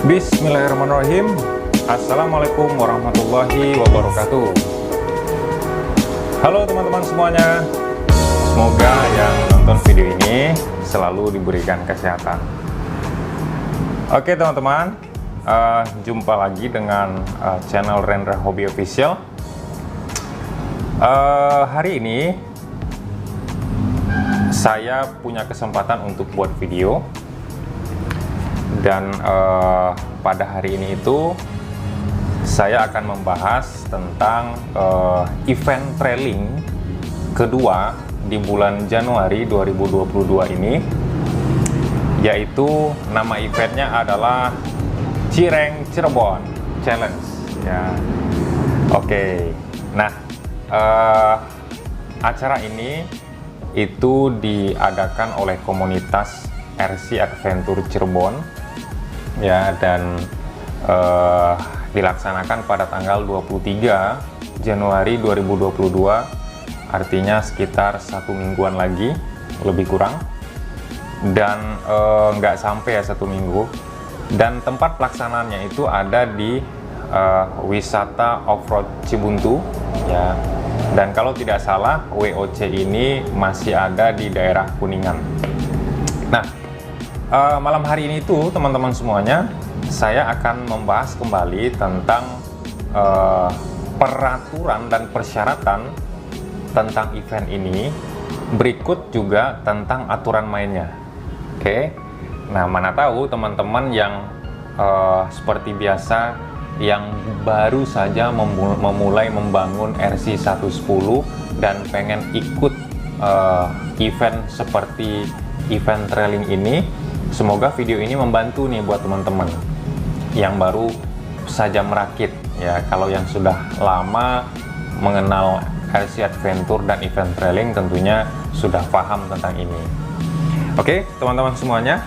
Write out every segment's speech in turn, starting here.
Bismillahirrahmanirrahim. Assalamualaikum warahmatullahi wabarakatuh. Halo teman-teman semuanya, semoga yang nonton video ini selalu diberikan kesehatan. Oke teman-teman, jumpa lagi dengan channel Rendra Hobby Official. Hari ini saya punya kesempatan untuk buat video. Dan pada hari ini itu saya akan membahas tentang event trailing kedua di bulan Januari 2022 ini, yaitu nama eventnya adalah Cireng Cirebon Challenge ya. Oke. Nah, acara ini itu diadakan oleh komunitas RC Adventure Cirebon ya, dan dilaksanakan pada tanggal 23 Januari 2022, artinya sekitar 1 mingguan lagi lebih kurang, dan nggak sampai ya 1 minggu. Dan tempat pelaksanaannya itu ada di wisata off-road Cibuntu ya, dan kalau tidak salah WOC ini masih ada di daerah Kuningan. Nah, malam hari ini tuh teman-teman semuanya, saya akan membahas kembali tentang peraturan dan persyaratan tentang event ini, berikut juga tentang aturan mainnya. Oke. Nah, mana tahu teman-teman yang seperti biasa yang baru saja memulai membangun RC 110 dan pengen ikut event seperti event trailing ini. Semoga video ini membantu nih buat teman-teman yang baru saja merakit ya. Kalau yang sudah lama mengenal RC Adventure dan event trailing tentunya sudah paham tentang ini. Oke teman-teman semuanya,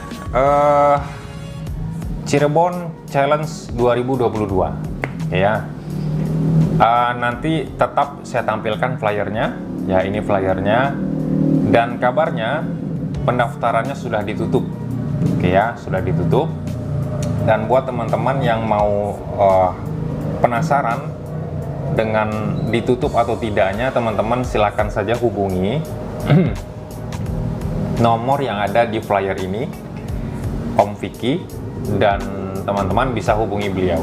Cirebon Challenge 2022 ya. Nanti tetap saya tampilkan flyernya ya, ini flyernya, dan kabarnya pendaftarannya sudah ditutup. Oke ya, sudah ditutup. Dan buat teman-teman yang mau penasaran dengan ditutup atau tidaknya, teman-teman silakan saja hubungi nomor yang ada di flyer ini, Om Vicky, dan teman-teman bisa hubungi beliau.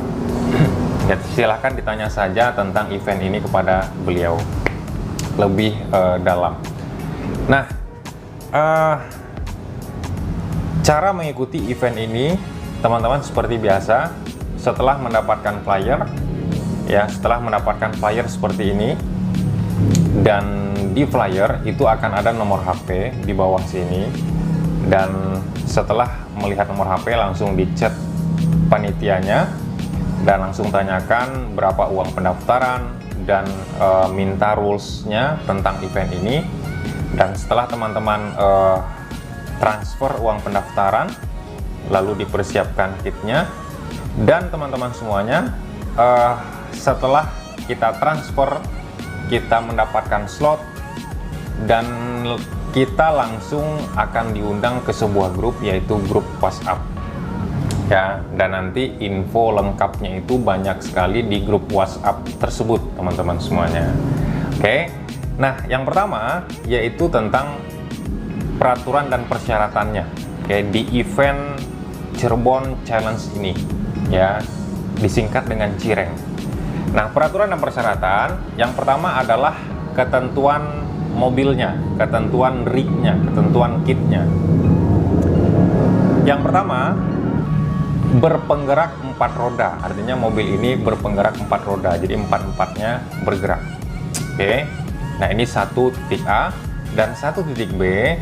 Silakan ditanya saja tentang event ini kepada beliau lebih dalam. Nah, cara mengikuti event ini teman-teman seperti biasa, setelah mendapatkan flyer ya, setelah mendapatkan flyer seperti ini, dan di flyer itu akan ada nomor HP di bawah sini, dan setelah melihat nomor HP langsung dichat panitianya dan langsung tanyakan berapa uang pendaftaran dan minta rulesnya tentang event ini. Dan setelah teman-teman transfer uang pendaftaran, lalu dipersiapkan kitnya, dan teman-teman semuanya setelah kita transfer, kita mendapatkan slot, dan kita langsung akan diundang ke sebuah grup, yaitu grup WhatsApp ya. Dan nanti info lengkapnya itu banyak sekali di grup WhatsApp tersebut teman-teman semuanya. Oke. Nah, yang pertama yaitu tentang peraturan dan persyaratannya. Oke, di event Cirebon Challenge ini ya, disingkat dengan Cireng. Nah, peraturan dan persyaratan yang pertama adalah ketentuan mobilnya, ketentuan rignya, ketentuan kitnya. Yang pertama, berpenggerak 4 roda, artinya mobil ini berpenggerak 4 roda, jadi 4-4-nya bergerak. Oke. Nah, ini 1 titik A, dan 1 titik B,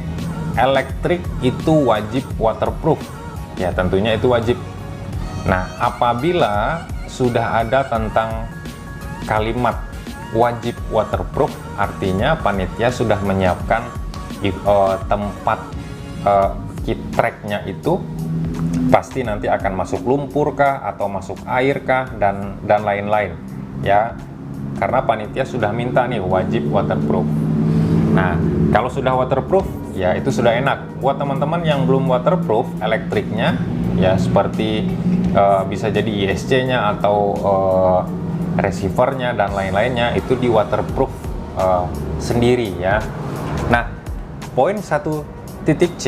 elektrik itu wajib waterproof ya, tentunya itu wajib. Nah, apabila sudah ada tentang kalimat wajib waterproof, artinya panitia sudah menyiapkan tempat kit tracknya itu pasti nanti akan masuk lumpur kah atau masuk air kah, dan lain-lain ya, karena panitia sudah minta nih wajib waterproof. Nah, kalau sudah waterproof, ya itu sudah enak. Buat teman-teman yang belum waterproof elektriknya, ya seperti bisa jadi ISC-nya atau receiver-nya dan lain-lainnya, itu di waterproof sendiri ya. Nah, poin 1.C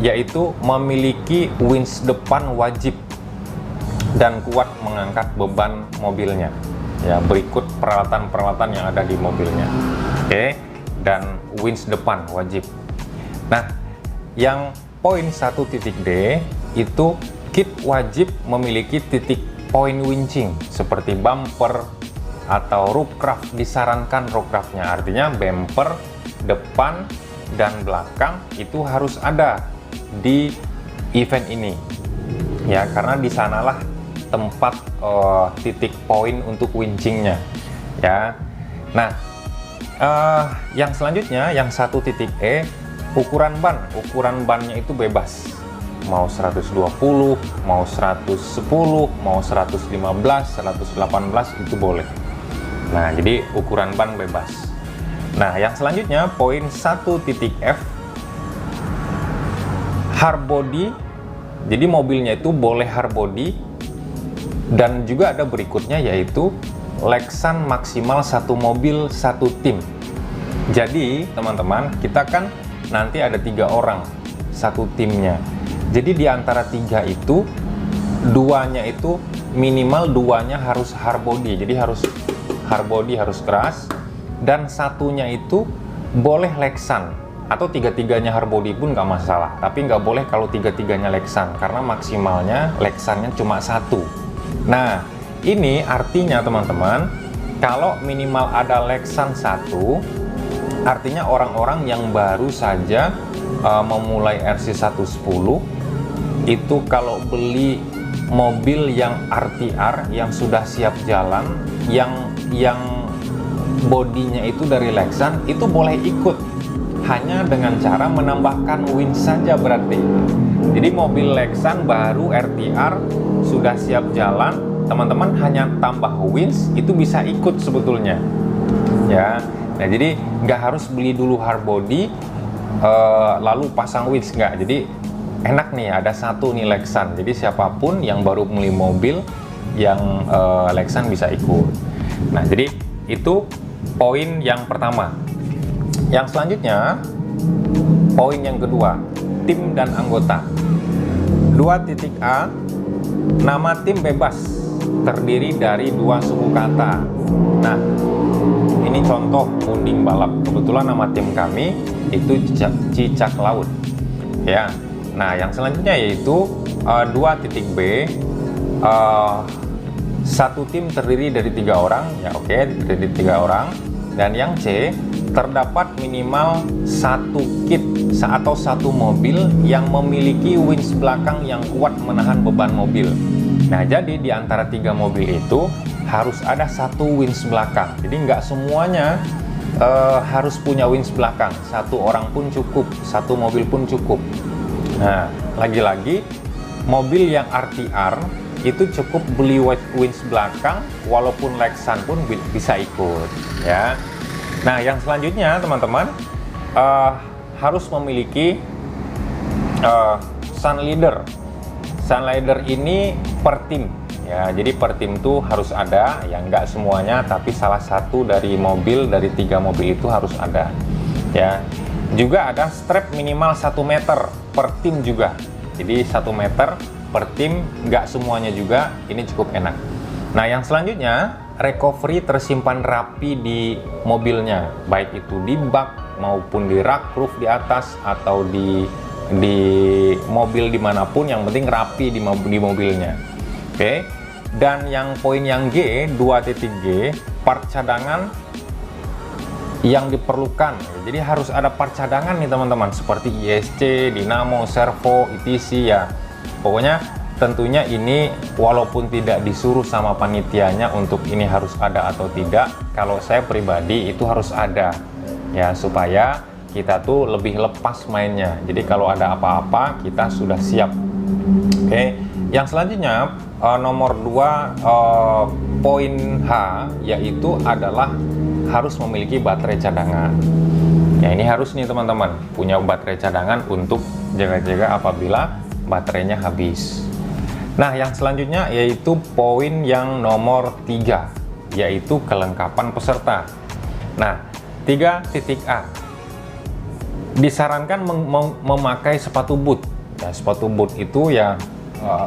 yaitu memiliki winch depan wajib dan kuat mengangkat beban mobilnya. Ya, berikut peralatan-peralatan yang ada di mobilnya. Oke, dan winch depan wajib. Nah, yang poin 1.D itu kit wajib memiliki titik poin winching seperti bumper atau roof rack. Disarankan roof racknya, artinya bumper depan dan belakang itu harus ada di event ini ya, karena di sanalah tempat titik poin untuk winchingnya ya. Nah, yang selanjutnya yang 1.E, ukuran bannya itu bebas, mau 120, mau 110, mau 115, 118 itu boleh. Nah, jadi ukuran ban bebas. Nah, yang selanjutnya poin 1.F, hard body. Jadi mobilnya itu boleh hard body, dan juga ada berikutnya yaitu Lexan maksimal satu mobil satu tim. Jadi teman-teman, kita kan nanti ada 3 orang satu timnya. Jadi di antara 3 itu, duanya itu minimal duanya harus hard body. Jadi harus hard body, harus keras, dan satunya itu boleh Lexan atau 3-3-nya hard body pun nggak masalah. Tapi nggak boleh kalau 3-3-nya Lexan, karena maksimalnya Lexannya cuma 1. Nah, ini artinya teman-teman, kalau minimal ada Lexan 1, artinya orang-orang yang baru saja memulai RC110 itu kalau beli mobil yang RTR yang sudah siap jalan, yang bodinya itu dari Lexan, itu boleh ikut hanya dengan cara menambahkan winch saja berarti. Jadi mobil Lexan baru RTR sudah siap jalan, teman-teman hanya tambah winch itu bisa ikut sebetulnya ya. Nah, jadi nggak harus beli dulu hard body lalu pasang winch, nggak. Jadi enak nih, ada satu nih Lexan, jadi siapapun yang baru beli mobil yang Lexan bisa ikut. Nah, jadi itu poin yang pertama. Yang selanjutnya, poin yang kedua, tim dan anggota. 2.A, nama tim bebas, terdiri dari 2 suku kata. Nah, ini contoh Unding Balap. Kebetulan nama tim kami itu Cicak Laut ya. Nah, yang selanjutnya yaitu 2.B, satu tim terdiri dari 3 orang ya. Oke, dari 3 orang. Dan yang C, terdapat minimal 1 kit atau 1 mobil yang memiliki winch belakang yang kuat menahan beban mobil. Nah, jadi di antara 3 mobil itu harus ada 1 winch belakang. Jadi nggak semuanya harus punya winch belakang. 1 orang pun cukup, 1 mobil pun cukup. Nah, lagi-lagi mobil yang RTR itu cukup beli winch belakang, walaupun Lexan pun bisa ikut ya. Nah, yang selanjutnya teman-teman harus memiliki sun leader. Sun leader ini per tim ya. Jadi per tim tuh harus ada, ya nggak semuanya, tapi salah satu dari 3 mobil itu harus ada ya. Juga ada strap minimal 1 meter per tim juga. Jadi 1 meter per tim, nggak semuanya juga, ini cukup enak. Nah, yang selanjutnya, recovery tersimpan rapi di mobilnya, baik itu di bak maupun di rak roof di atas atau di mobil dimanapun, yang penting rapi di mobilnya. Oke. Dan yang poin yang G, 2.G, part cadangan yang diperlukan. Jadi harus ada part cadangan nih teman-teman, seperti ISC, dinamo, servo, ETC ya. Pokoknya tentunya ini walaupun tidak disuruh sama panitianya untuk ini harus ada atau tidak, kalau saya pribadi itu harus ada ya, supaya kita tuh lebih lepas mainnya. Jadi kalau ada apa-apa kita sudah siap. Oke. Yang selanjutnya nomor 2 poin H, yaitu adalah harus memiliki baterai cadangan. Ya ini harus nih teman-teman punya baterai cadangan untuk jaga-jaga apabila baterainya habis. Nah yang selanjutnya yaitu poin yang nomor 3, yaitu kelengkapan peserta. Nah 3.A, disarankan memakai sepatu boot. Ya, sepatu boot itu ya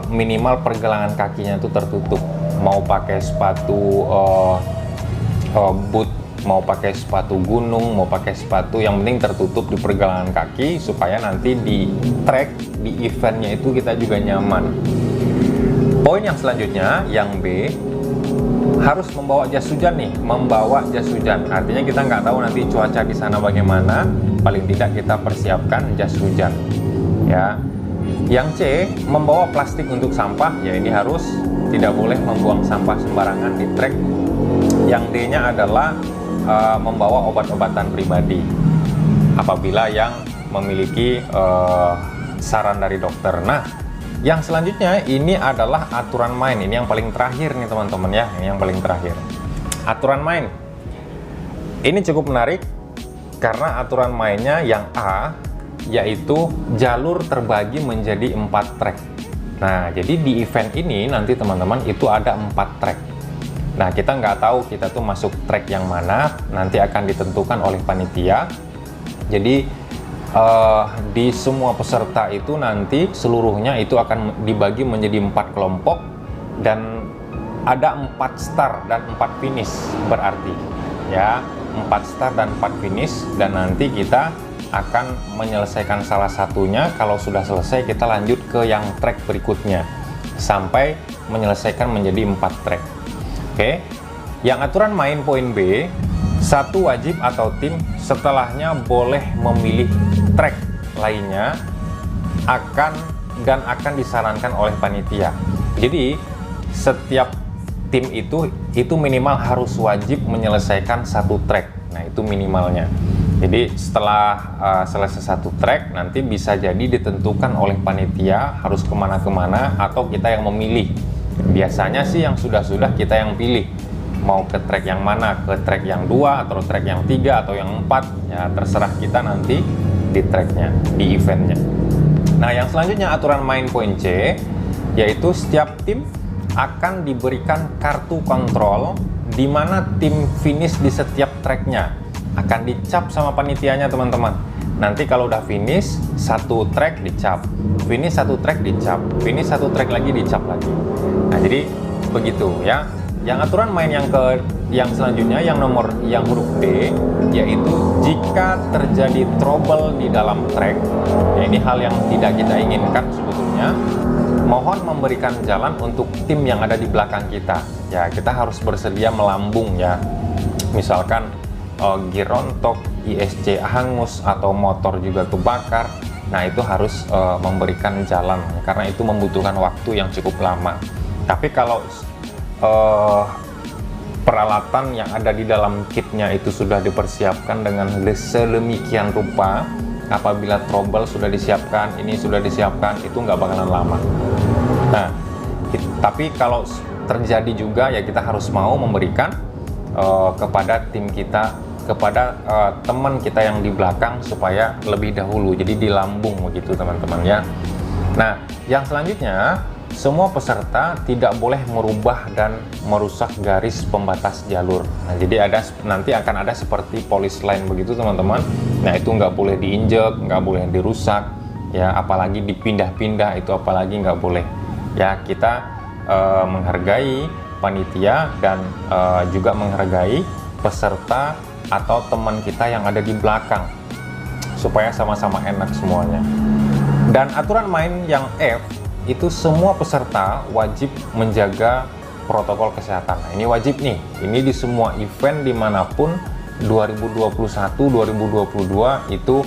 minimal pergelangan kakinya itu tertutup. Mau pakai sepatu boot, mau pakai sepatu gunung, mau pakai sepatu, yang penting tertutup di pergelangan kaki supaya nanti di track, di eventnya itu kita juga nyaman. Poin yang selanjutnya, yang B, harus membawa jas hujan nih, membawa jas hujan. Artinya kita nggak tahu nanti cuaca di sana bagaimana, paling tidak kita persiapkan jas hujan. Ya. Yang C, membawa plastik untuk sampah. Ya ini harus, tidak boleh membuang sampah sembarangan di track. Yang D-nya adalah membawa obat-obatan pribadi apabila yang memiliki saran dari dokter. Nah, yang selanjutnya ini adalah aturan main. Ini yang paling terakhir nih teman-teman ya. Ini yang paling terakhir. Aturan main. Ini cukup menarik karena aturan mainnya yang A, yaitu jalur terbagi menjadi 4 trek. Nah, jadi di event ini nanti teman-teman itu ada 4 trek. Nah, kita nggak tahu kita tuh masuk trek yang mana, nanti akan ditentukan oleh panitia. Jadi di semua peserta itu nanti seluruhnya itu akan dibagi menjadi 4 kelompok dan ada 4 start dan 4 finish, berarti ya 4 start dan 4 finish, dan nanti kita akan menyelesaikan salah satunya. Kalau sudah selesai kita lanjut ke yang trek berikutnya sampai menyelesaikan menjadi 4 trek. Oke, yang aturan main poin B, satu wajib atau tim setelahnya boleh memilih trek lainnya akan disarankan oleh panitia. Jadi setiap tim itu minimal harus wajib menyelesaikan 1 trek. Nah itu minimalnya. Jadi setelah selesai 1 trek nanti bisa jadi ditentukan oleh panitia harus kemana-kemana atau kita yang memilih. Biasanya sih yang sudah-sudah kita yang pilih mau ke trek yang mana, ke trek yang 2 atau trek yang 3 atau yang 4, ya terserah kita nanti di treknya, di eventnya. Nah yang selanjutnya aturan main poin C, yaitu setiap tim akan diberikan kartu kontrol di mana tim finish di setiap treknya akan dicap sama panitianya teman-teman. Nanti kalau udah finish 1 trek dicap, finish 1 trek dicap, finish 1 trek lagi dicap lagi. Nah jadi begitu ya. Yang aturan main yang selanjutnya yang huruf D, yaitu jika terjadi trouble di dalam trek, ya ini hal yang tidak kita inginkan sebetulnya, mohon memberikan jalan untuk tim yang ada di belakang kita. Ya kita harus bersedia melambung ya. Misalkan gear rontok, ISC hangus, atau motor juga kebakar. Nah itu harus memberikan jalan karena itu membutuhkan waktu yang cukup lama. Tapi kalau peralatan yang ada di dalam kitnya itu sudah dipersiapkan dengan sedemikian rupa, apabila trouble sudah disiapkan, ini sudah disiapkan, itu nggak bakalan lama. Nah tapi kalau terjadi juga ya kita harus mau memberikan kepada tim kita, kepada teman kita yang di belakang supaya lebih dahulu, jadi dilambung begitu teman-teman ya. Nah yang selanjutnya, semua peserta tidak boleh merubah dan merusak garis pembatas jalur. Nah jadi nanti akan ada seperti polis line begitu teman-teman. Nah itu nggak boleh diinjek, nggak boleh dirusak ya, apalagi dipindah-pindah, itu apalagi nggak boleh ya. Kita menghargai panitia dan juga menghargai peserta atau teman kita yang ada di belakang supaya sama-sama enak semuanya. Dan aturan main yang F, itu semua peserta wajib menjaga protokol kesehatan. Nah, ini wajib nih, ini di semua event dimanapun 2021, 2022 itu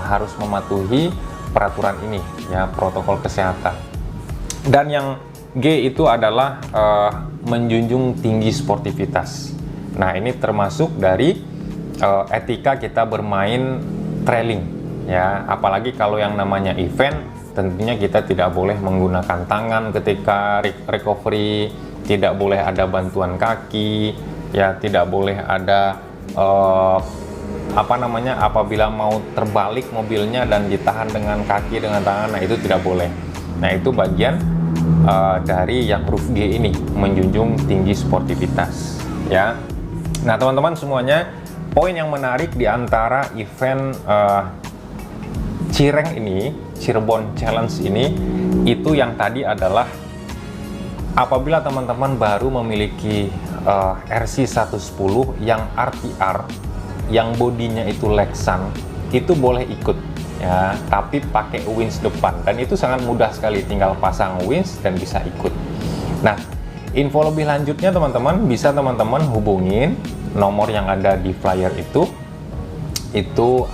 harus mematuhi peraturan ini ya, protokol kesehatan. Dan yang G itu adalah menjunjung tinggi sportivitas. Nah ini termasuk dari etika kita bermain trailing ya, apalagi kalau yang namanya event. Tentunya kita tidak boleh menggunakan tangan ketika recovery, tidak boleh ada bantuan kaki, ya tidak boleh ada apa namanya, apabila mau terbalik mobilnya dan ditahan dengan kaki, dengan tangan, nah itu tidak boleh. Nah itu bagian dari yang huruf G ini, menjunjung tinggi sportivitas ya. Nah teman-teman semuanya, poin yang menarik di antara event Cireng ini, Cirebon Challenge ini, itu yang tadi adalah apabila teman-teman baru memiliki RC 110 yang RTR, yang bodinya itu Lexan, itu boleh ikut ya, tapi pakai winch depan, dan itu sangat mudah sekali, tinggal pasang winch dan bisa ikut. Nah, info lebih lanjutnya teman-teman bisa teman-teman hubungin nomor yang ada di flyer itu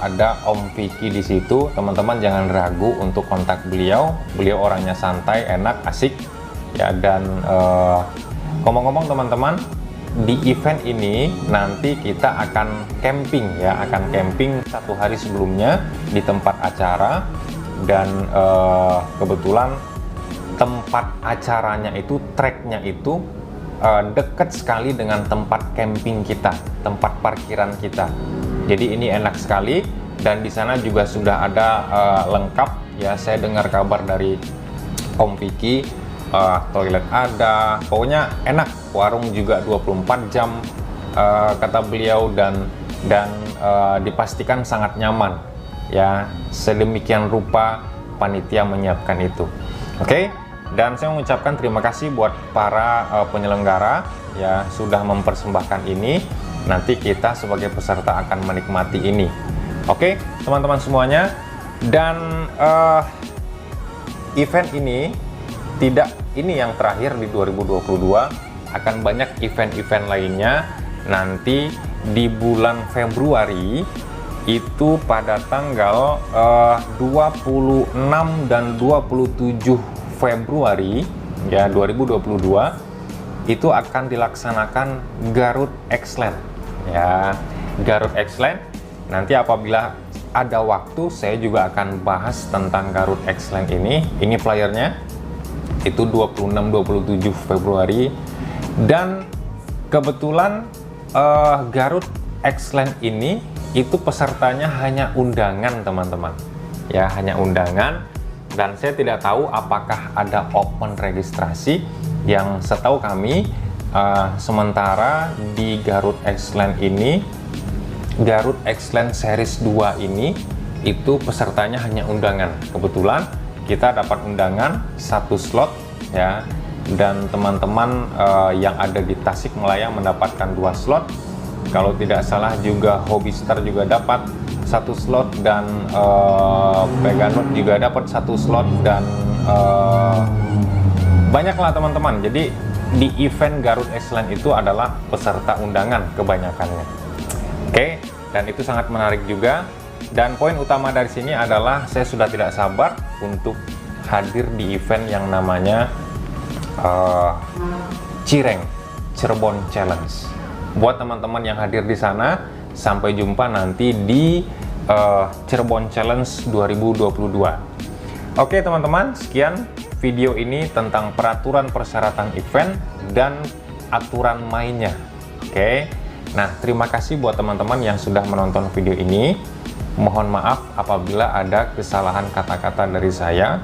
ada Om Vicky di situ. Teman-teman jangan ragu untuk kontak beliau. Beliau orangnya santai, enak, asik ya. Dan ngomong-ngomong teman-teman, di event ini nanti kita akan camping ya, akan camping 1 hari sebelumnya di tempat acara. Dan kebetulan tempat acaranya itu, treknya itu dekat sekali dengan tempat camping kita, tempat parkiran kita. Jadi ini enak sekali, dan di sana juga sudah ada lengkap ya. Saya dengar kabar dari Om Vicky, toilet ada, pokoknya enak. Warung juga 24 jam kata beliau, dan dipastikan sangat nyaman ya. Sedemikian rupa panitia menyiapkan itu. Oke. Dan saya mengucapkan terima kasih buat para penyelenggara ya, sudah mempersembahkan ini. Nanti kita sebagai peserta akan menikmati ini. Oke teman-teman semuanya. Dan event ini tidak ini yang terakhir di 2022, akan banyak event-event lainnya nanti di bulan Februari. Itu pada tanggal 26 dan 27 Februari ya 2022 itu akan dilaksanakan Garut X-Land ya, Garut X-Land. Nanti apabila ada waktu saya juga akan bahas tentang Garut X-Land ini. Ini flyernya itu 26-27 Februari. Dan kebetulan Garut X-Land ini itu pesertanya hanya undangan teman-teman ya, hanya undangan. Dan saya tidak tahu apakah ada open registrasi. Yang setahu kami sementara di Garut X-Land ini, Garut X-Land Series 2 ini, itu pesertanya hanya undangan. Kebetulan kita dapat undangan 1 slot ya, dan teman-teman yang ada di Tasikmalaya mendapatkan 2 slot. Kalau tidak salah juga Hobistar juga dapat 1 slot, dan Peganut juga dapat 1 slot, dan banyaklah teman-teman. Jadi di event Garut X-Land itu adalah peserta undangan kebanyakannya. Oke, dan itu sangat menarik juga. Dan poin utama dari sini adalah saya sudah tidak sabar untuk hadir di event yang namanya Cireng Cirebon Challenge. Buat teman-teman yang hadir di sana, sampai jumpa nanti di Cirebon Challenge 2022. Oke teman-teman, sekian video ini tentang peraturan persyaratan event dan aturan mainnya. Oke, nah terima kasih buat teman-teman yang sudah menonton video ini. Mohon maaf apabila ada kesalahan kata-kata dari saya.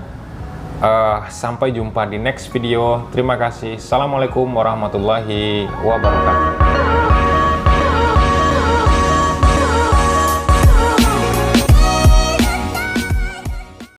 Sampai jumpa di next video. Terima kasih. Assalamualaikum warahmatullahi wabarakatuh.